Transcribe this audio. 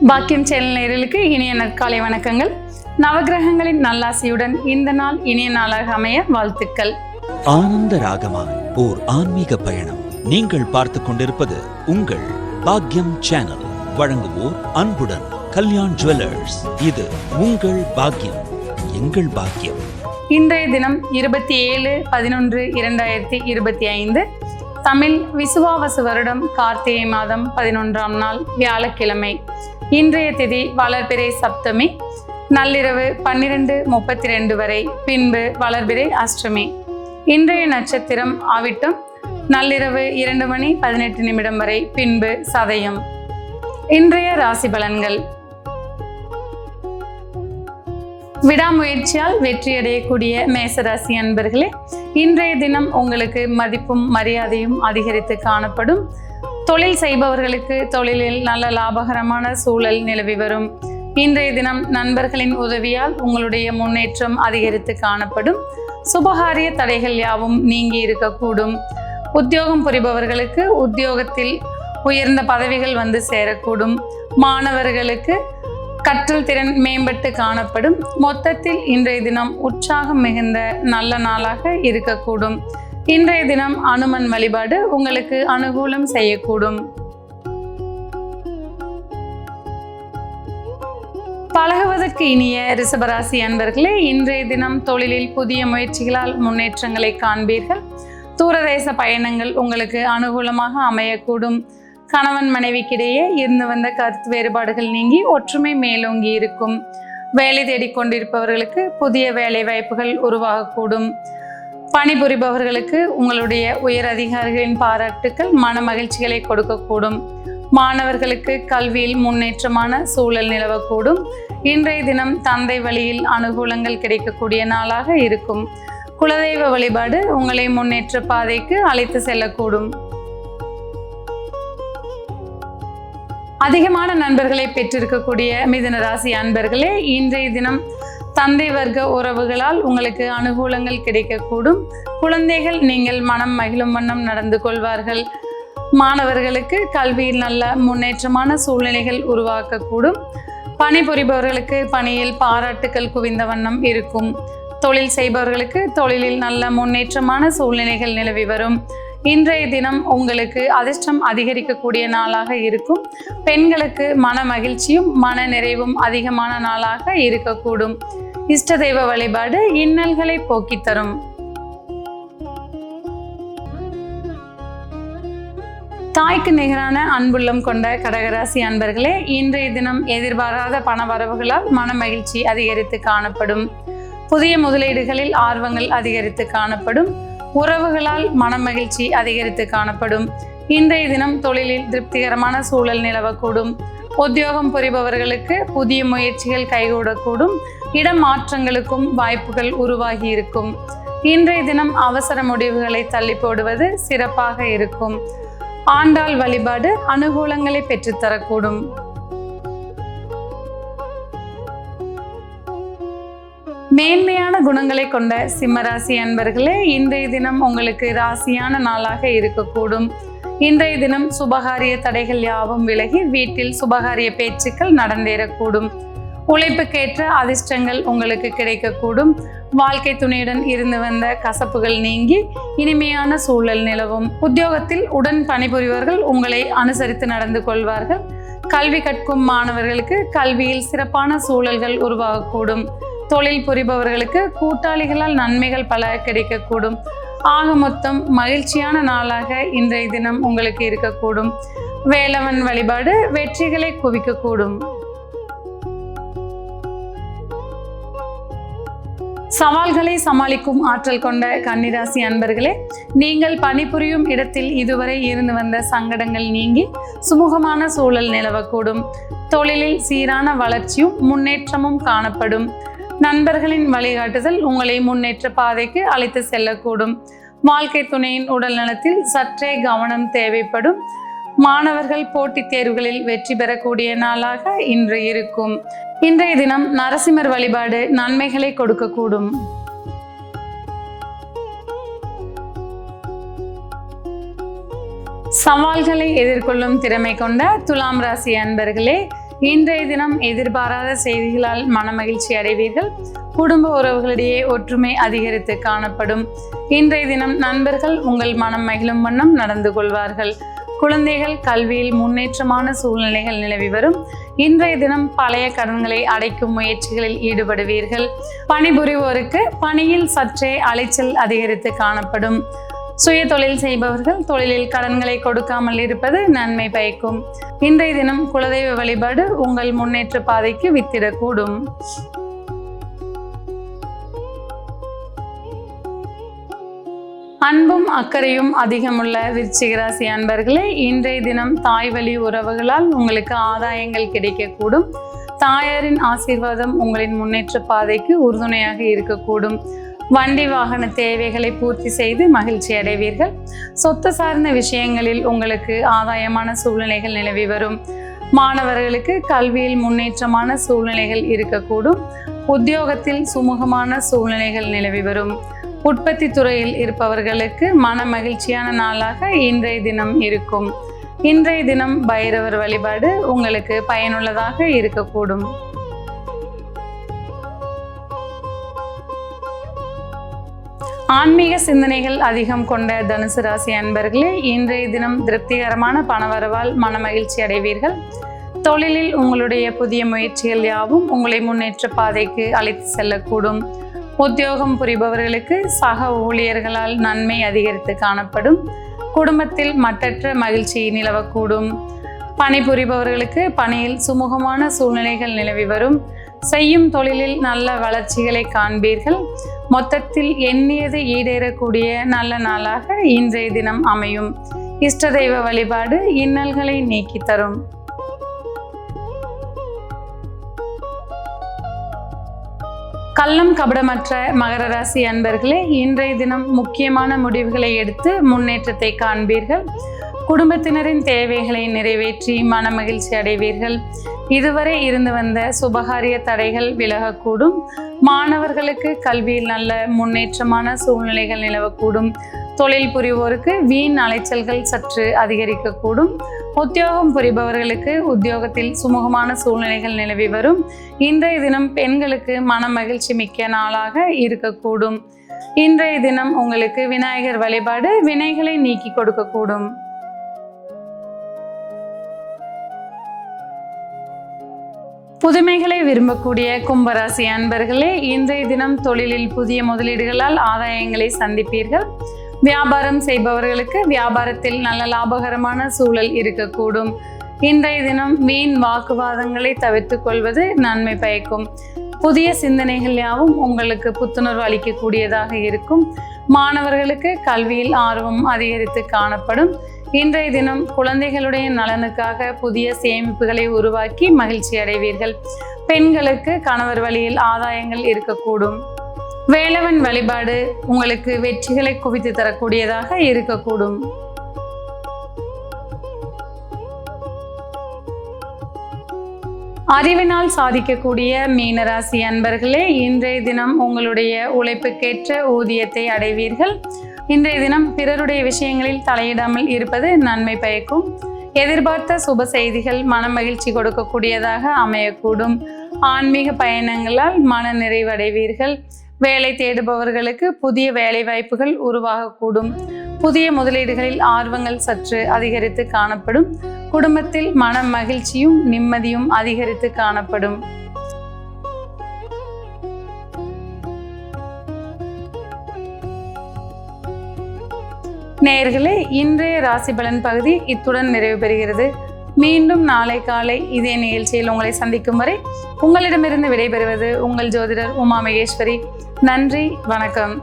பாக்கியம் சேனல் நேயர்களுக்கு இனிய நற்காலை வணக்கங்கள். நவகிரகங்களின் நல்லாசியுடன் இந்த நாள் இனிய நாளாக அமைய வாழ்த்துக்கள். ஆனந்த ராகமாய் ஓர் ஆன்மீக பயணம். நீங்கள் பார்த்து கொண்டிருப்பது உங்கள் பாக்கியம் சேனல். வழங்குவோர் அன்புடன் கல்யாண் ஜுவல்லர்ஸ். இது உங்கள் பாக்கியம், எங்கள் பாக்கியம். இன்றைய தினம் 27/11/2025 தமிழ் விசுவாவசு வருடம் கார்த்திகை மாதம் 11ஆம் நாள் வியாழக்கிழமை. இன்றைய திதி வளர்பிறை சப்தமி, நள்ளிரவு 12:32 வரை, பின்பு வளர்பிறை அஷ்டமி. இன்றைய நட்சத்திரம் அவிட்டம், நள்ளிரவு 2:18 வரை, பின்பு சதயம். இன்றைய ராசி பலன்கள். விடாமுயற்சியால் வெற்றியடையக்கூடிய மேசராசி அன்பர்களே, இன்றைய தினம் உங்களுக்கு மதிப்பும் மரியாதையும் அதிகரித்து காணப்படும். தொழில் செய்பவர்களுக்கு தொழிலில் நல்ல லாபகரமான சூழல் நிலவி வரும். இன்றைய தினம் நண்பர்களின் உதவியால் உங்களுடைய முன்னேற்றம் அதிகரித்து காணப்படும். சுபகாரிய தடைகள் யாவும் நீங்கி இருக்கக்கூடும். உத்தியோகம் புரிபவர்களுக்கு உத்தியோகத்தில் உயர்ந்த பதவிகள் வந்து சேரக்கூடும். மாணவர்களுக்கு கற்றல் திறன் மேம்பட்டு காணப்படும். மொத்தத்தில் இன்றைய தினம் உற்சாகம் மிகுந்த நல்ல நாளாக இருக்கக்கூடும். இன்றைய தினம் அனுமன் வழிபாடு உங்களுக்கு அனுகூலம் செய்யக்கூடும். பழகுவதற்கு இனிய ரிஷபராசி அன்பர்களே, இன்றைய தினம் தொழிலில் புதிய முயற்சிகளால் முன்னேற்றங்களை காண்பீர்கள். தூரதேச பயணங்கள் உங்களுக்கு அனுகூலமாக அமையக்கூடும். கணவன் மனைவிக்கிடையே இருந்து வந்த கருத்து வேறுபாடுகள் நீங்கி ஒற்றுமை மேலோங்கி இருக்கும். வேலை தேடிக்கொண்டிருப்பவர்களுக்கு புதிய வேலை வாய்ப்புகள் உருவாகக்கூடும். பணிபுரிபவர்களுக்கு உங்களுடைய உயர் அதிகாரிகளின் பாராட்டுக்கள் மன மகிழ்ச்சிகளை கொடுக்கக்கூடும். மாணவர்களுக்கு கல்வியில் முன்னேற்றமான சூழல் நிலவக்கூடும். இன்றைய தினம் தந்தை வழியில் அனுகூலங்கள் கிடைக்கக்கூடிய நாளாக இருக்கும். குலதெய்வ வழிபாடு உங்களை முன்னேற்ற பாதைக்கு அழைத்து செல்லக்கூடும். அதிகமான நண்பர்களை பெற்றிருக்கக்கூடிய மிதுன ராசி அன்பர்களே, இன்றைய தினம் தந்தை வர்க்க உறவுகளால் உங்களுக்கு அனுகூலங்கள் கிடைக்கக்கூடும். குழந்தைகள் நீங்கள் மனம் மகிழும் வண்ணம் நடந்து கொள்வார்கள். மாணவர்களுக்கு கல்வியில் நல்ல முன்னேற்றமான சூழ்நிலைகள் உருவாக்கக்கூடும். பணிபுரிபவர்களுக்கு பணியில் பாராட்டுக்கள் குவிந்த வண்ணம் இருக்கும். தொழில் செய்பவர்களுக்கு தொழிலில் நல்ல முன்னேற்றமான சூழ்நிலைகள் நிலவி வரும். இன்றைய தினம் உங்களுக்கு அதிர்ஷ்டம் அதிகரிக்கக்கூடிய நாளாக இருக்கும். பெண்களுக்கு மன மகிழ்ச்சியும் மன நிறைவும் அதிகமான நாளாக இருக்கக்கூடும். இஷ்ட தெய்வ வழிபாடு இன்னல்களை போக்கி தரும். தாய்க்கு நிகரான அன்புள்ளம் கொண்ட கடகராசி அன்பர்களே, இன்றைய தினம் எதிர்பாராத பண வரவுகளால் மன மகிழ்ச்சி அதிகரித்து காணப்படும். புதிய முதலீடுகளில் ஆர்வங்கள் அதிகரித்து காணப்படும். உறவுகளால் மன மகிழ்ச்சி அதிகரித்து காணப்படும். இன்றைய தினம் தொழிலில் திருப்திகரமான சூழல் நிலவக்கூடும். உத்தியோகம் புரிபவர்களுக்கு புதிய முயற்சிகள் கைகூடக்கூடும். இடமாற்றங்களுக்கும் வாய்ப்புகள் உருவாகி இருக்கும். இன்றைய தினம் அவசர முடிவுகளை தள்ளி போடுவது சிறப்பாக இருக்கும். ஆண்டாள் வழிபாடு அனுகூலங்களை பெற்றுத்தரக்கூடும். மேன்மையான குணங்களை கொண்ட சிம்மராசி அன்பர்களே, இன்றைய தினம் உங்களுக்கு ராசியான நாளாக இருக்கக்கூடும். இன்றைய தினம் சுபகாரிய தடைகள் யாவும் விலகி வீட்டில் சுபகாரிய பேச்சுக்கள் நடந்தேறக்கூடும். உழைப்புக்கேற்ற அதிர்ஷ்டங்கள் உங்களுக்கு கிடைக்கக்கூடும். வாழ்க்கை துணையுடன் இருந்து வந்த கசப்புகள் நீங்கி இனிமையான சூழல் நிலவும். உத்தியோகத்தில் உடன் பணிபுரிவர்கள் உங்களை அனுசரித்து நடந்து கொள்வார்கள். கல்வி கற்கும் மாணவர்களுக்கு கல்வியில் சிறப்பான சூழல்கள் உருவாகக்கூடும். தொழில் புரிபவர்களுக்கு கூட்டாளிகளால் நன்மைகள் பல கிடைக்கக்கூடும். ஆக மொத்தம் மகிழ்ச்சியான நாளாக இன்றைய தினம் உங்களுக்கு இருக்கக்கூடும். வேலவன் வழிபாடு வெற்றிகளை குவிக்கக்கூடும். சவால்களை சமாளிக்கும் ஆற்றல் கொண்ட கன்னிராசி அன்பர்களே, நீங்கள் பணிபுரியும் இடத்தில் இதுவரை இருந்து வந்த சங்கடங்கள் நீங்கி சுமூகமான சூழல் நிலவக்கூடும். தொழிலில் சீரான வளர்ச்சியும் முன்னேற்றமும் காணப்படும். நண்பர்களின் வழிகாட்டுதல் உங்களை முன்னேற்ற பாதைக்கு அழைத்து செல்லக்கூடும். வாழ்க்கை துணையின் உடல் நலத்தில் சற்றே கவனம் தேவைப்படும். மாணவர்கள் போட்டித் தேர்வுகளில் வெற்றி பெறக்கூடிய நாளாக இன்று இருக்கும். இன்றைய தினம் நரசிம்மர் வழிபாடு நன்மைகளை கொடுக்கக்கூடும். சவால்களை எதிர்கொள்ளும் திறமை கொண்ட துலாம் ராசி அன்பர்களே, இன்றைய தினம் எதிர்பாராத செய்திகளால் மனமகிழ்ச்சி அடைவீர்கள். குடும்ப உறவுகளிடையே ஒற்றுமை அதிகரித்து காணப்படும். இன்றைய தினம் நண்பர்கள் உங்கள் மனம் மகிழும் வண்ணம் நடந்து கொள்வார்கள். குழந்தைகள் கல்வியில் முன்னேற்றமான சூழ்நிலைகள் நிலவி வரும். இன்றைய தினம் பழைய கடன்களை அடைக்கும் முயற்சிகளில் ஈடுபடுவீர்கள். பணிபுரிவோருக்கு பணியில் சற்றே அலைச்சல் அதிகரித்து காணப்படும். சுய தொழில் செய்பவர்கள் தொழிலில் கடன்களை கொடுக்காமல் இருப்பது நன்மை பயக்கும். இன்றைய தினம் குலதெய்வ வழிபாடு உங்கள் முன்னேற்ற பாதைக்கு வித்திடக்கூடும். அன்பும் அக்கறையும் அதிகமுள்ள விருச்சிக ராசி அன்பர்களே, இன்றைய தினம் தாய் வழி உறவுகளால் உங்களுக்கு ஆதாயங்கள் கிடைக்கக்கூடும். தாயாரின் ஆசீர்வாதம் உங்களின் முன்னேற்ற பாதைக்கு உறுதுணையாக இருக்கக்கூடும். வண்டி வாகன தேவைகளை பூர்த்தி செய்து மகிழ்ச்சி அடைவீர்கள். சொத்து சார்ந்த விஷயங்களில் உங்களுக்கு ஆதாயமான சூழ்நிலைகள் நிலவி வரும். மாணவர்களுக்கு கல்வியில் முன்னேற்றமான சூழ்நிலைகள் இருக்கக்கூடும். உத்தியோகத்தில் சுமூகமான சூழ்நிலைகள் நிலவி வரும். உற்பத்தி துறையில் இருப்பவர்களுக்கு மன மகிழ்ச்சியான நாளாக இன்றைய தினம் இருக்கும். இன்றைய தினம் பைரவர் வழிபாடு உங்களுக்கு பயனுள்ளதாக இருக்கக்கூடும். ஆன்மீக சிந்தனைகள் அதிகம் கொண்ட தனுசு ராசி அன்பர்களே, இன்றைய தினம் திருப்திகரமான பணவரவால் மன மகிழ்ச்சி அடைவீர்கள். தொழிலில் உங்களுடைய புதிய முயற்சிகள் யாவும் உங்களை முன்னேற்ற பாதைக்கு அழைத்து செல்லக்கூடும். உத்தியோகம் புரிபவர்களுக்கு சக ஊழியர்களால் நன்மை அதிகரித்து காணப்படும். குடும்பத்தில் மட்டற்ற மகிழ்ச்சி நிலவக்கூடும். பணிபுரிபவர்களுக்கு பணியில் சுமூகமான சூழ்நிலைகள் நிலவி வரும். செய்யும் தொழிலில் நல்ல வளர்ச்சிகளை காண்பீர்கள். மொத்தத்தில் எண்ணியது ஈடேறக்கூடிய நல்ல நாளாக இன்றைய தினம் அமையும். இஷ்ட தெய்வ வழிபாடு இன்னல்களை நீக்கி தரும். கள்ளம் கபடமற்ற மகர ராசி அன்பர்களே, இன்றைய தினம் முக்கியமான முடிவுகளை எடுத்து முன்னேற்றத்தை காண்பீர்கள். குடும்பத்தினரின் தேவைகளை நிறைவேற்றி மன மகிழ்ச்சி அடைவீர்கள். இதுவரை இருந்து வந்த சுபகாரிய தடைகள் விலகக்கூடும். மாணவர்களுக்கு கல்வியில் நல்ல முன்னேற்றமான சூழ்நிலைகள் நிலவக்கூடும். தொழில் புரிவோருக்கு வீண் அலைச்சல்கள் சற்று அதிகரிக்கக்கூடும். உத்தியோகம் புரிபவர்களுக்கு உத்தியோகத்தில் சுமூகமான சூழ்நிலைகள் நிலவி வரும். இன்றைய தினம் பெண்களுக்கு மன மகிழ்ச்சி மிக்க நாளாக இருக்கக்கூடும். இன்றைய தினம் உங்களுக்கு விநாயகர் வழிபாடு வினைகளை நீக்கி கொடுக்கக்கூடும். புதுமைகளை விரும்பக்கூடிய கும்பராசி அன்பர்களே, இன்றைய தினம் தொழிலில் புதிய முதலீடுகளால் ஆதாயங்களை சந்திப்பீர்கள். வியாபாரம் செய்பவர்களுக்கு வியாபாரத்தில் நல்ல லாபகரமான சூழல் இருக்கக்கூடும். இன்றைய தினம் வீண் வாக்குவாதங்களை தவிர்த்து கொள்வது நன்மை பயக்கும். புதிய சிந்தனைகள் யாவும் உங்களுக்கு புத்துணர்வு அளிக்கக்கூடியதாக இருக்கும். மாணவர்களுக்கு கல்வியில் ஆர்வம் அதிகரித்து காணப்படும். இன்றைய தினம் குழந்தைகளுடைய நலனுக்காக புதிய சேமிப்புகளை உருவாக்கி மகிழ்ச்சி அடைவீர்கள். பெண்களுக்கு கணவர் வழியில் ஆதாயங்கள் இருக்கக்கூடும். வேலவன் வழிபாடு உங்களுக்கு வெற்றிகளை குவித்து தரக்கூடியதாக இருக்கக்கூடும். அறிவினால் சாதிக்கக்கூடிய மீனராசி அன்பர்களே, இன்றைய தினம் உங்களுடைய உழைப்புக்கேற்ற ஊதியத்தை அடைவீர்கள். இன்றைய தினம் பிறருடைய விஷயங்களில் தலையிடாமல் இருப்பது நன்மை பயக்கும். எதிர்பார்த்த சுப செய்திகள் மன மகிழ்ச்சி கொடுக்கக்கூடியதாக அமையக்கூடும். ஆன்மீக பயணங்களால் மன நிறைவடைவீர்கள். வேலை தேடுபவர்களுக்கு புதிய வேலை வாய்ப்புகள் உருவாகக்கூடும். புதிய முதலீடுகளில் ஆர்வங்கள் சற்று அதிகரித்து காணப்படும். குடும்பத்தில் மன மகிழ்ச்சியும் நிம்மதியும் அதிகரித்து காணப்படும். நேயர்களே, இன்றைய ராசி பலன் பகுதி இத்துடன் நிறைவு பெறுகிறது. மீண்டும் நாளை காலை இதே நிகழ்ச்சியில் உங்களை சந்திக்கும் வரை உங்களிடமிருந்து விடைபெறுவது உங்கள் ஜோதிடர் உமா மகேஸ்வரி. நன்றி, வணக்கம்.